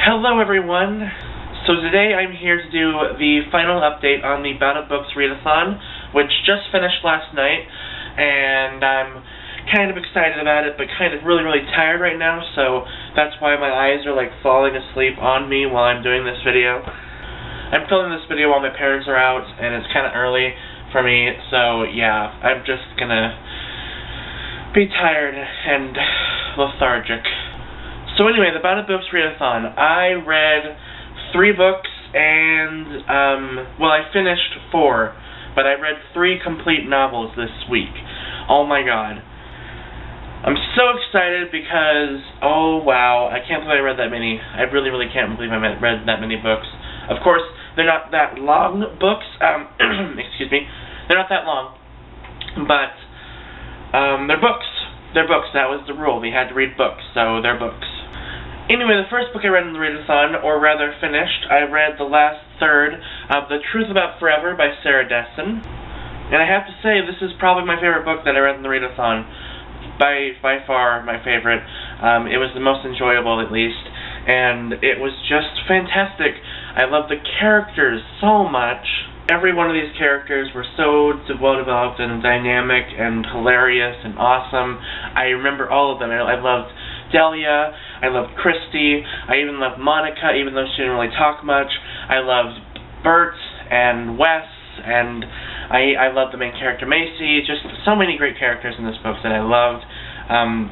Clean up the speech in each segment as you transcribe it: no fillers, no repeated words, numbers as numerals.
Hello everyone! So today I'm here to do the final update on the Bout of Books Read-a-thon, which just finished last night, and I'm kind of excited about it, but kind of really tired right now, so that's why my eyes are like falling asleep on me while I'm doing this video. I'm filming this video while my parents are out, and it's kind of early for me, so yeah, I'm just gonna be tired and lethargic. So anyway, the Bout of Books Read-a-thon. I read 3 books and, well, I finished 4, but I read 3 complete novels this week. Oh my god. I'm so excited because, oh wow, I can't believe I read that many. I really can't believe I read that many books. Of course, they're not that long books, excuse me, they're not that long, but, they're books. They're books, that was the rule. We had to read books, so they're books. Anyway, the first book I read in the read-a-thon, or rather finished, I read the last third of The Truth About Forever by Sarah Dessen. And I have to say, this is probably my favorite book that I read in the read-a-thon. By far my favorite. It was the most enjoyable, at least. And it was just fantastic. I love the characters so much. Every one of these characters were so well-developed and dynamic and hilarious and awesome. I remember all of them. I loved Delia, I loved Christy, I even loved Monica, even though she didn't really talk much. I loved Bert and Wes, and I loved the main character Macy. Just so many great characters in this book that I loved.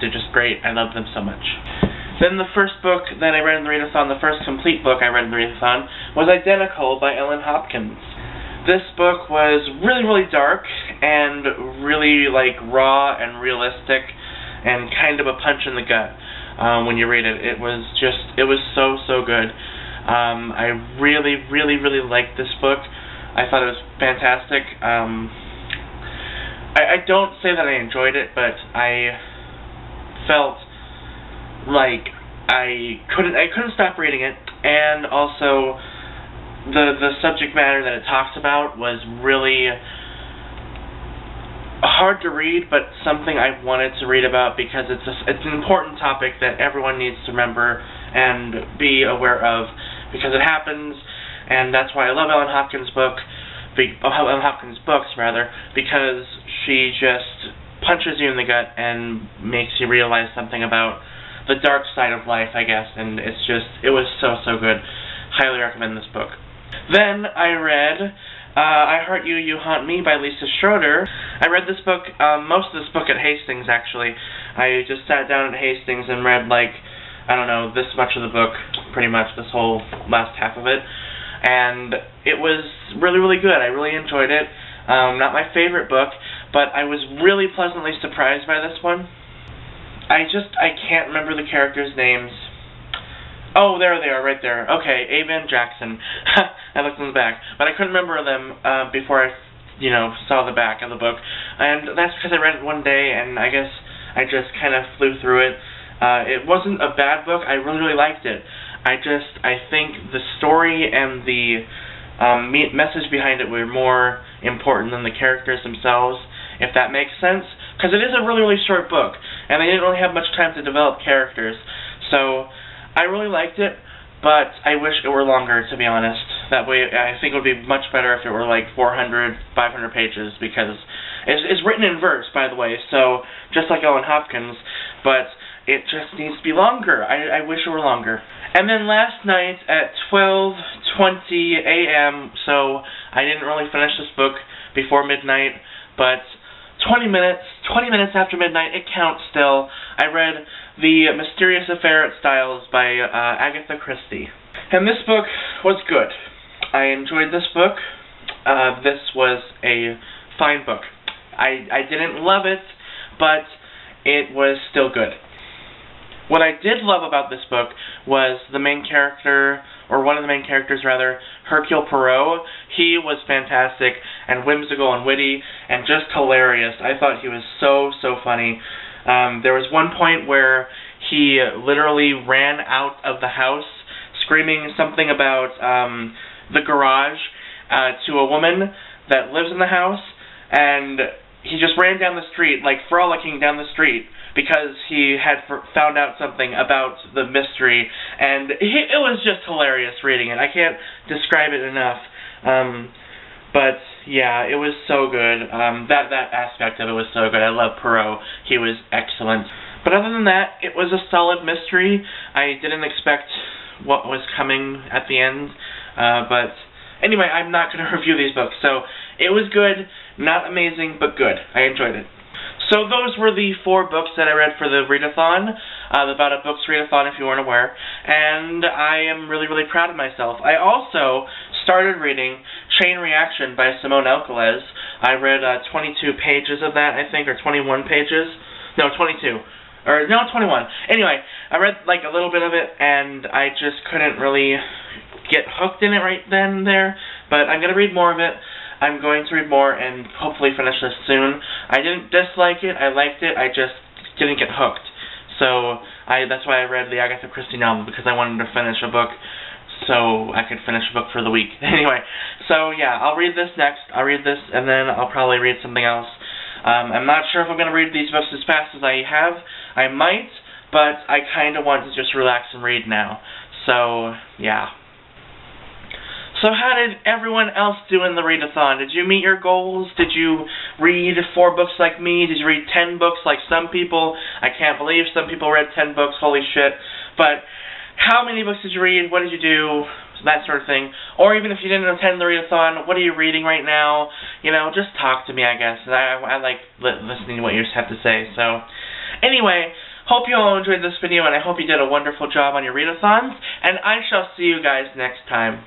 They're just great. I loved them so much. Then the first book that I read in the read-a-thon, the first complete book I read in the read-a-thon, was Identical by Ellen Hopkins. This book was really dark and really like raw and realistic and kind of a punch in the gut. When you read it, it was so good. I really liked this book. I thought it was fantastic. I don't say that I enjoyed it, but I felt like I couldn't stop reading it, and also the subject matter that it talks about was really hard to read, but something I wanted to read about because it's an important topic that everyone needs to remember and be aware of, because it happens, and that's why I love Ellen Hopkins' books, because she just punches you in the gut and makes you realize something about the dark side of life, I guess, and it was so good. Highly recommend this book. Then I read I Heart You, You Haunt Me by Lisa Schroeder. I read this book, most of this book at Hastings, actually. I just sat down at Hastings and read, like, I don't know, this much of the book, pretty much, this whole last half of it. And it was really good. I really enjoyed it. Not my favorite book, but I was really pleasantly surprised by this one. I can't remember the characters' names. Oh, there they are, right there. Okay, Ava and Jackson. I looked in the back. But I couldn't remember them before I, saw the back of the book. And that's because I read it one day, and I guess I just kind of flew through it. It wasn't a bad book. I really liked it. I think the story and the message behind it were more important than the characters themselves, if that makes sense. Because it is a really short book, and they didn't really have much time to develop characters. So I really liked it, but I wish it were longer, to be honest. That way, I think it would be much better if it were like 400, 500 pages, because it's written in verse, by the way, so just like Ellen Hopkins, but it just needs to be longer. I wish it were longer. And then last night at 12:20 a.m., so I didn't really finish this book before midnight, but 20 minutes after midnight, it counts still, I read The Mysterious Affair at Styles by Agatha Christie. And this book was good. I enjoyed this book. This was a fine book. I didn't love it, but it was still good. What I did love about this book was the main character, or one of the main characters rather, Hercule Poirot. He was fantastic and whimsical and witty and just hilarious. I thought he was so funny. There was one point where he literally ran out of the house screaming something about the garage to a woman that lives in the house, and he just ran down the street, like frolicking down the street, because he had found out something about the mystery, and it was just hilarious reading it. I can't describe it enough. But yeah, it was so good. That aspect of it was so good. I love Poirot. He was excellent. But other than that, it was a solid mystery. I didn't expect what was coming at the end. But anyway, I'm not going to review these books. So it was good. Not amazing, but good. I enjoyed it. So those were the 4 books that I read for the read-a-thon, the Bout of Books Read-a-thon, if you weren't aware, and I am really, really proud of myself. I also started reading Chain Reaction by Simone Alcalez. I read 22 pages of that, I think, or 21 pages. No, 22. Or, no, 21. Anyway, I read, like, a little bit of it, and I just couldn't really get hooked in it right then and there, but I'm going to read more of it. I'm going to read more and hopefully finish this soon. I didn't dislike it. I liked it. I just didn't get hooked. So that's why I read the Agatha Christie novel, because I wanted to finish a book so I could finish a book for the week. Anyway, so yeah, I'll read this next. I'll read this, and then I'll probably read something else. I'm not sure if I'm going to read these books as fast as I have. I might, but I kind of want to just relax and read now. So, yeah. So how did everyone else do in the read-a-thon? Did you meet your goals? Did you read 4 books like me? Did you read 10 books like some people? I can't believe some people read 10 books, holy shit. But how many books did you read? What did you do? That sort of thing. Or even if you didn't attend the read-a-thon, what are you reading right now? You know, just talk to me, I guess. I like listening to what you have to say. So, anyway, hope you all enjoyed this video, and I hope you did a wonderful job on your read-a-thons, and I shall see you guys next time.